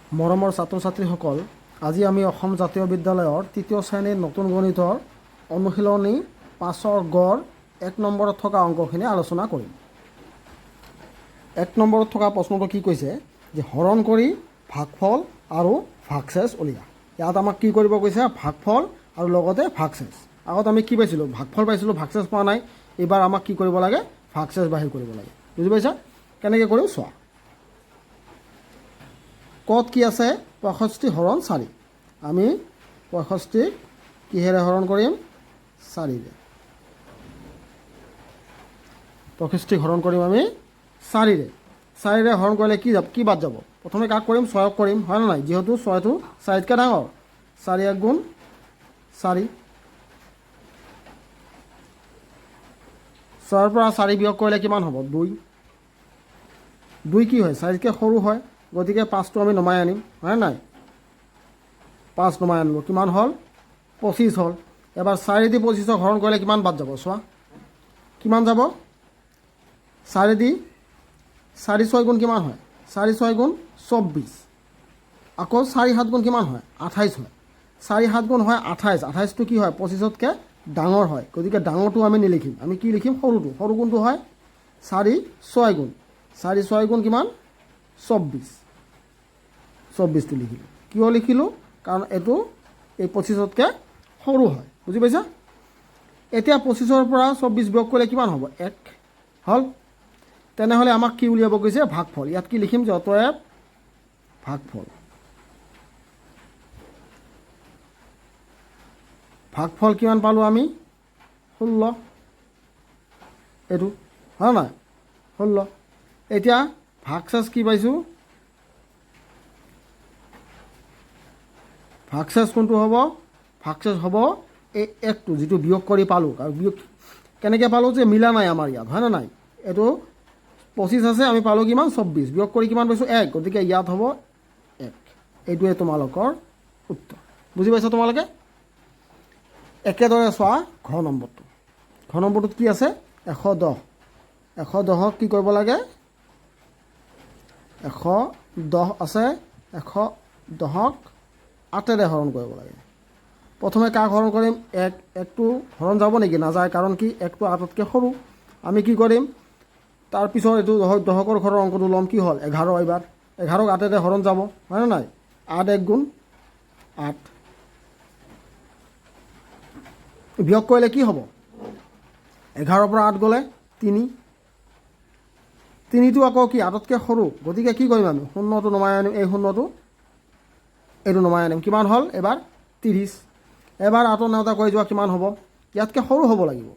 মৰমৰ ছাত্ৰ ছাত্ৰীসকল, আজি আমি অসম জাতীয় বিদ্যালয়ৰ তৃতীয় শ্ৰেণীৰ নতুন গণিতৰ অনুশীলনী ৫ৰ গড় ১ নম্বৰত থকা অংকখিনি আলোচনা কৰিম। ১ নম্বৰত থকা প্ৰশ্নটো কি কৈছে যে হৰণ কৰি ভাগফল আৰু ভাগশেষ উলিয়া। ইয়াত আমাক কি কৰিব কৈছে? ভাগফল আৰু লগতে ভাগশেষ। আগত আমি কি পাইছিলোঁ? ভাগফল পাইছিলোঁ, ভাগশেষ পোৱা নাই। এইবাৰ আমাক কি কৰিব লাগে? ভাগশেষ বাহিৰ কৰিব লাগে। বুজি পাইছা? কেনেকৈ কৰিম চোৱা। ক'ত কি আছে? ৬৫ হৰণ ৪। আমি ৬৫ কিহেৰে হৰণ কৰিম? ৪ৰে। ৬৫ হৰণ কৰিম আমি ৪ৰে। ৪ৰে হৰণ কৰিলে কি বাদ যাব? প্ৰথমে কাক কৰিম? ৬ক কৰিম, হয় নে নাই? যিহেতু ৬টো ৪তকৈ ডাঙৰ। ৪ × ১ = ৪। ৬ৰ পৰা ৪ বিয়োগ কৰিলে কিমান হ'ব? ২। ২ কি হয়? ৪তকৈ সৰু হয়, গতিকে ৫টো আমি নমাই আনিম, হয় নাই? ৫ নমাই আনিলোঁ, কিমান হ'ল? ২৫ হ'ল। এবাৰ ৪দি ২৫ক হৰণ কৰিলে কিমান বাদ যাব? চোৱা কিমান যাব? ৪দি ৪ × ৬ = কিমান হয়? ৪ × ৬ = ২৪। আকৌ ৪ × ৭ = কিমান হয়? ২৮ হয়। ৪ × ৭ = হয় ২৮। ২৮টো কি হয়? ২৫তকৈ ডাঙৰ হয়, গতিকে ডাঙৰটো আমি নিলিখিম। আমি কি লিখিম? সৰুটো। সৰু কোনটো হয়? ৪ × ৬ = ৪ × ৬ = কিমান? ২৪। ২৪টো লিখিলোঁ। কিয় লিখিলোঁ? কাৰণ এইটো এই ২৫তকৈ সৰু হয়। বুজি পাইছা? এতিয়া ২৫ৰ পৰা ২৪ বিয়োগ কৰিলে কিমান হ'ব? ১ হ'ল। তেনেহ'লে আমাক কি উলিয়াব কৈছে? ভাগফল। ইয়াত কি লিখিম? যে অতএব ভাগফল। ভাগফল কিমান পালোঁ আমি? ১৬। এইটো হয় নাই? ১৬। এতিয়া ভাগশেষ কি পাইছোঁ? ভাগশেষ কোনটো হ'ব? ভাগশেষ হ'ব এই ১টো, যিটো বিয়োগ কৰি পালোঁ। আৰু বিয়োগ কেনেকৈ পালোঁ? যে মিলা নাই আমাৰ ইয়াত, হয় নে নাই? এইটো ২৫ আছে, আমি পালোঁ কিমান? ২৪। বিয়োগ কৰি কিমান পাইছোঁ? ১। গতিকে ইয়াত হ'ব ১। এইটোৱে তোমালোকৰ উত্তৰ। বুজি পাইছা তোমালোকে? একেদৰে চোৱা ঘ নম্বৰটো। ঘ নম্বৰটোত কি আছে? ১১০। ১১০ক কি কৰিব লাগে? ১১০ আছে, ১১০ক ৮ৰে হৰণ কৰিব লাগে। প্ৰথমে কাক হৰণ কৰিম? ১। ১টো হৰণ যাব নেকি? নাযায়, কাৰণ কি? 1টো ৮তকৈ সৰু। আমি কি কৰিম? তাৰপিছত এইটো দশকৰ ঘৰৰ অংকটো ল'ম। কি হ'ল? ১১। এইবাৰ ১১ক ৮ৰে হৰণ যাব, হয়নে নাই? ৮ × ১ = ৮। বিয়োগ কৰিলে কি হ'ব? ১১ৰ পৰা ৮ গ'লে ৩। ৩টো আকৌ কি? ৮তকৈ সৰু, গতিকে কি কৰিম আমি? ০টো নমাই আনিম। এই ০টো এইটো নমাই আনিম। কিমান হ'ল? এবাৰ ৩০। এবাৰ ৮ৰ নেওতা কৈ যোৱা কিমান হ'ব? ইয়াতকৈ সৰু হ'ব লাগিব,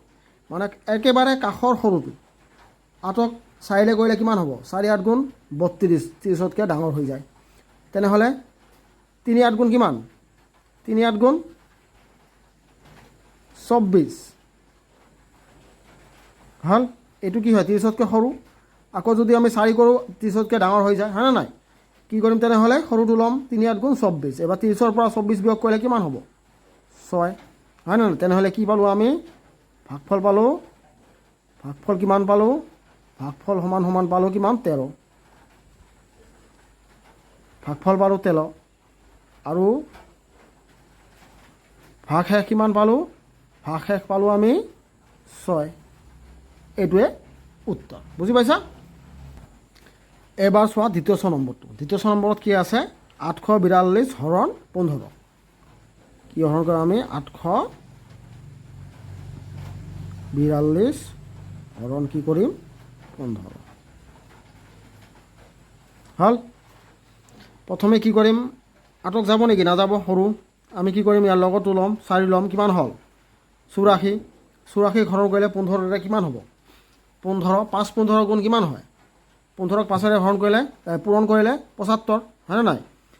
মানে একেবাৰে কাষৰ সৰুটো। ৮ক ৪ৰে কৰিলে কিমান হ'ব? ৪ × ৮ = ৩২। ৩০তকৈ ডাঙৰ হৈ যায়। তেনেহ'লে ৩ × ৮ = কিমান? ৩ × ৮ = ২৪ হ'ল। এইটো কি হয়? ৩০তকৈ সৰু। আকৌ যদি আমি ৪ কৰোঁ, ৩০তকৈ ডাঙৰ হৈ যায়, হয়নে নাই? কি কৰিম তেনেহ'লে? সৰুটো ল'ম। ৩ × ৮ = ২৪। এবাৰ ৩০ৰ পৰা ২৪ বিয়োগ কৰিলে কিমান হ'ব? ৬, হয় নে নাই? তেনেহ'লে কি পালোঁ আমি? ভাগফল পালোঁ। ভাগফল কিমান পালোঁ? ভাগফল সমান সমান পালোঁ কিমান? ১৩। ভাগফল পালোঁ ১৩। আৰু ভাগশেষ কিমান পালোঁ? ভাগশেষ পালোঁ আমি ৬। এইটোৱে উত্তৰ। বুজি পাইছা? এবাৰ চোৱা দ্বিতীয় ছ নম্বৰটো। দ্বিতীয় ছ নম্বৰত কি আছে? ৮৪২ হৰণ ১৫। কি হৰণ কৰোঁ আমি? ৮৪২ হৰণ কি কৰিম? ১৫। হ'ল। প্ৰথমে কি কৰিম? ৮ক যাব নেকি? নাযাব, সৰু। আমি কি কৰিম? ইয়াৰ লগতো ল'ম, ৪ ল'ম। কিমান হ'ল? ৮৪। ৮৪ক হৰণ কৰিলে ১৫ৰে কিমান হ'ব? ১৫। ৫ ১৫ গুণ কিমান হয়? ১৫ক ৫ৰে হৰণ কৰিলে পূৰণ কৰিলে ৭৫, হয়নে নাই?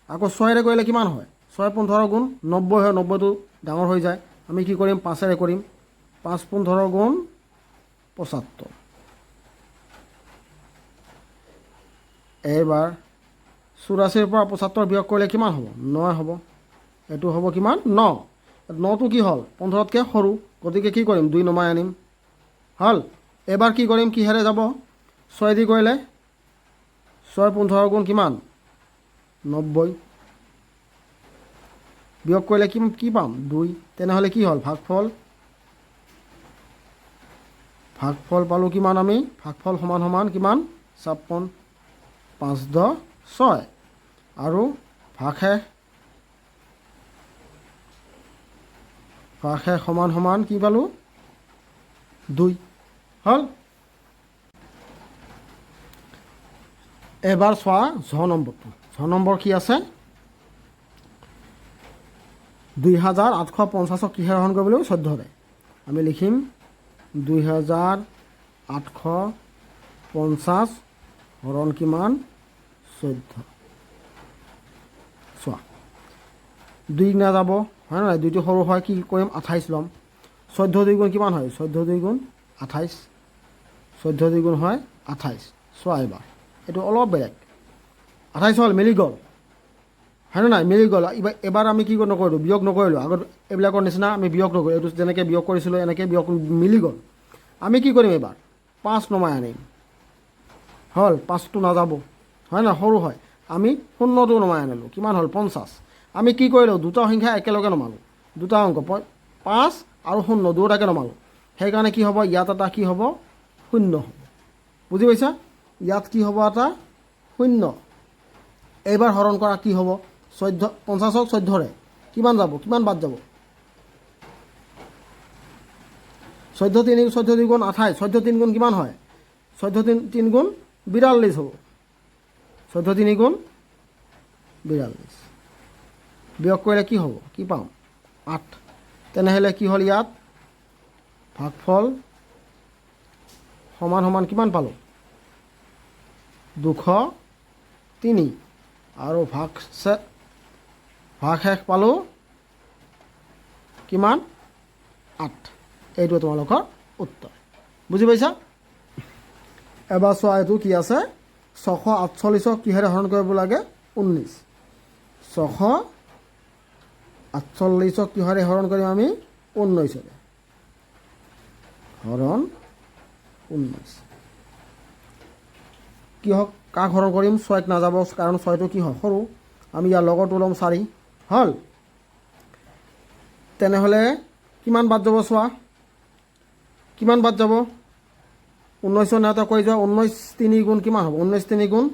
আকৌ ৬ৰে কৰিলে কিমান হয়? ৬ ১৫ গুণ ৯০ হয়। ৯০টো ডাঙৰ হৈ যায়। আমি কি কৰিম? ৫ৰে কৰিম। ৫ ১৫ গুণ ৭৫। এইবাৰ ৮৪ৰ পৰা ৭৫ বিয়োগ কৰিলে কিমান হ'ব? ৯ হ'ব। এইটো হ'ব কিমান? ৯। ৯টো কি হ'ল? ১৫তকৈ সৰু, গতিকে কি কৰিম? ২ নমাই আনিম। হ'ল। এবাৰ কি কৰিম? কিহেৰে যাব? ৬ দি কৰিলে ৬ ১৫ গুণ কিমান? 90 বিয়োগ কৰিলে কি পাম 2 তেনেহ'লে কি হ'ল ভাগফল পালোঁ কিমান আমি ভাগফল সমান সমান কিমান 56 5×10 আৰু ভাগশেষ সমান সমান কি পালোঁ 2 হ'ল এবাৰ চোৱা ঝ নম্বৰ কি আছে 2850ক কিহেৰে হৰণ কৰিব লাগিব 14ৰে আমি লিখিম 2850 হৰণ কিমান 14 চোৱা 2 নাযাব হয় নহয় 2টো সৰু হয় কি কৰিম 28 ল'ম 14 2 গুণ কিমান হয় 14 2 গুণ 28 14 2 গুণ হয় 28 চোৱা এবাৰ এইটো অলপ বেলেগ 28 হ'ল মিলি গ'ল হয় নাই মিলি গ'ল এবাৰ আমি কি নকৰিলোঁ বিয়োগ নকৰিলোঁ আগত এইবিলাকৰ নিচিনা আমি বিয়োগ নকৰিলোঁ এইটো যেনেকৈ বিয়োগ কৰিছিলোঁ এনেকৈ বিয়োগ মিলি গ'ল আমি কি কৰিম এবাৰ 5 নমাই আনিম হ'ল 5টো নাযাব হয় না সৰু হয় আমি 0টো নমাই আনিলোঁ কিমান হ'ল 50 আমি কি কৰিলোঁ দুটা সংখ্যা একেলগে নমালোঁ দুটা অংক 5 আৰু 0 দুয়োটাকে নমালোঁ সেইকাৰণে কি হ'ব ইয়াত এটা কি হ'ব 0 হ'ব বুজি পাইছা ইয়াত কি হ'ব এটা 0 এইবাৰ হৰণ কৰা কি হ'ব 50ক 14ৰে কিমান যাব কিমান বাদ যাব 14 3 14 2 গুণ 28 14 3 গুণ কিমান হয় 14 3 গুণ 42 হ'ব 14 3 গুণ 42 বিয়োগ কৰিলে কি হ'ব কি পাম 8 তেনেহ'লে কি হ'ল ইয়াত ভাগফল সমান সমান কিমান পালোঁ 203 আৰু ভাগশেষ পালোঁ কিমান 8 এইটো তোমালোকৰ উত্তৰ বুজি পাইছা এবাৰ চোৱা এইটো কি আছে 648ক কিহেৰে হৰণ কৰিব লাগে 19 648ক কিহেৰে হৰণ কৰিম আমি 19ৰে হৰণ 19 কি হওক কাক হৰণ কৰিম 6ক নাযাব কাৰণ 6টো কি হয় সৰু আমি ইয়াৰ লগৰটো ল'ম 4 হ'ল তেনেহ'লে কিমান বাদ যাব চোৱা কিমান বাদ যাব 19 নেওঁতা কৈ যোৱা 19 3 গুণ কিমান হ'ব 19 3 গুণ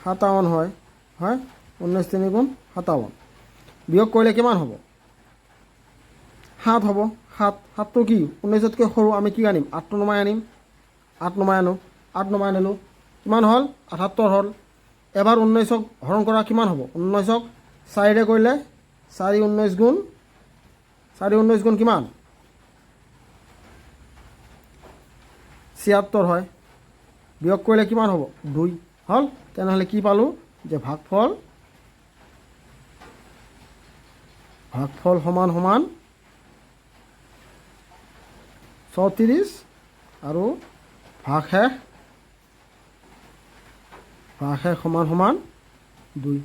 57 হয় 19 3 গুণ 57 বিয়োগ কৰিলে কিমান হ'ব 7 হ'ব 7টো কি 19তকৈ সৰু আমি কি আনিম 8টো নমাই আনিম 8 নমাই আনিলোঁ কিমান হ'ল 78 হ'ল এবাৰ 19ক হৰণ কৰা কিমান হ'ব 19ক 4ৰে কৰিলে 4 19 গুণ 4 19 গুণ কিমান 76 হয় বিয়োগ কৰিলে কিমান হ'ব 2 হ'ল তেনেহ'লে কি পালোঁ যে ভাগফল সমান সমান 34 আৰু ভাগশেষ সমান সমান 2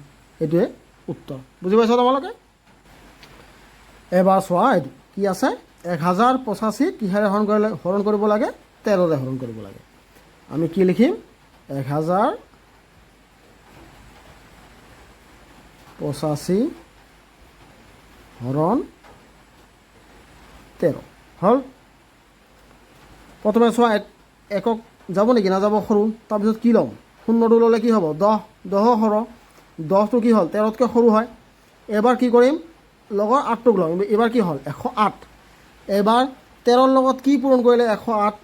এইটোৱে উত্তৰ বুজি পাইছা তোমালোকে এবাৰ চোৱা এইটো কি আছে 1085 কিহেৰে হৰণ কৰিব লাগে 13ৰে হৰণ কৰিব লাগে আমি কি লিখিম 1085 হৰণ 13 হ'ল প্ৰথমে চোৱা একক যাব নেকি নাযাব সৰু তাৰপিছত কি ল'ম 0টো ল'লে কি হ'ব 10 সৰহ 10টো কি হ'ল 13তকৈ সৰু হয় এবাৰ কি কৰিম লগৰ 8টোক ল'ম এবাৰ কি হ'ল 108 এবাৰ 13ৰ লগত কি পূৰণ কৰিলে 108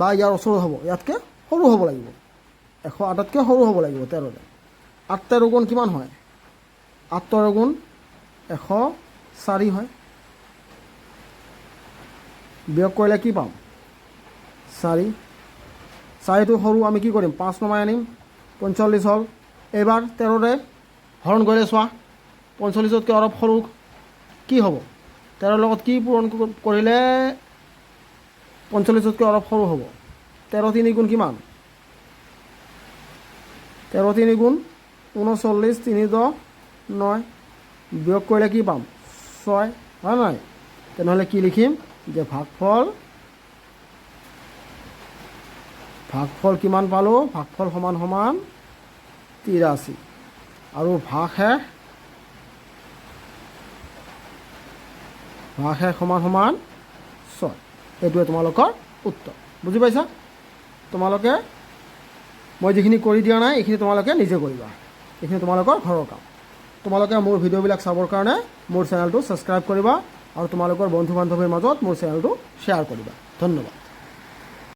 বা ইয়াৰ ওচৰত হ'ব ইয়াতকৈ সৰু হ'ব লাগিব 108তকৈ সৰু হ'ব লাগিব 13ৰে 8 13 গুণ কিমান হয় 8 13 গুণ 104 হয় বিয়োগ কৰিলে কি পাম 4টো সৰু আমি কি কৰিম 5 নমাই আনিম 45 হ'ল এইবাৰ 13ৰে হৰণ কৰিলে চোৱা 45তকৈ অলপ সৰু কি হ'ব 13ৰ লগত কি পূৰণ কৰিলে 45তকৈ অলপ সৰু হ'ব 13 3 গুণ কিমান 13 3 গুণ 39 3 10 9 বিয়োগ কৰিলে কি পাম 6 হয় নাই তেনেহ'লে কি লিখিম যে ভাগফল ভাগফল কিমান পালোঁ? ভাগফল সমান সমান 83 আৰু ভাগশেষ সমান সমান 6। এইটোৱে তোমালোকৰ উত্তৰ। বুজি পাইছা? তোমালোকে মই যিখিনি কৰি দিয়া নাই এইখিনি তোমালোকে নিজে কৰিবা। এইখিনি তোমালোকৰ ঘৰৰ কাম। তোমালোকে মোৰ ভিডিঅ'বিলাক চাবৰ কাৰণে মোৰ চেনেলটো ছাবস্ক্ৰাইব কৰিবা আৰু তোমালোকৰ বন্ধু বান্ধৱীৰ মাজত মোৰ চেনেলটো শ্বেয়াৰ কৰিবা। ধন্যবাদ।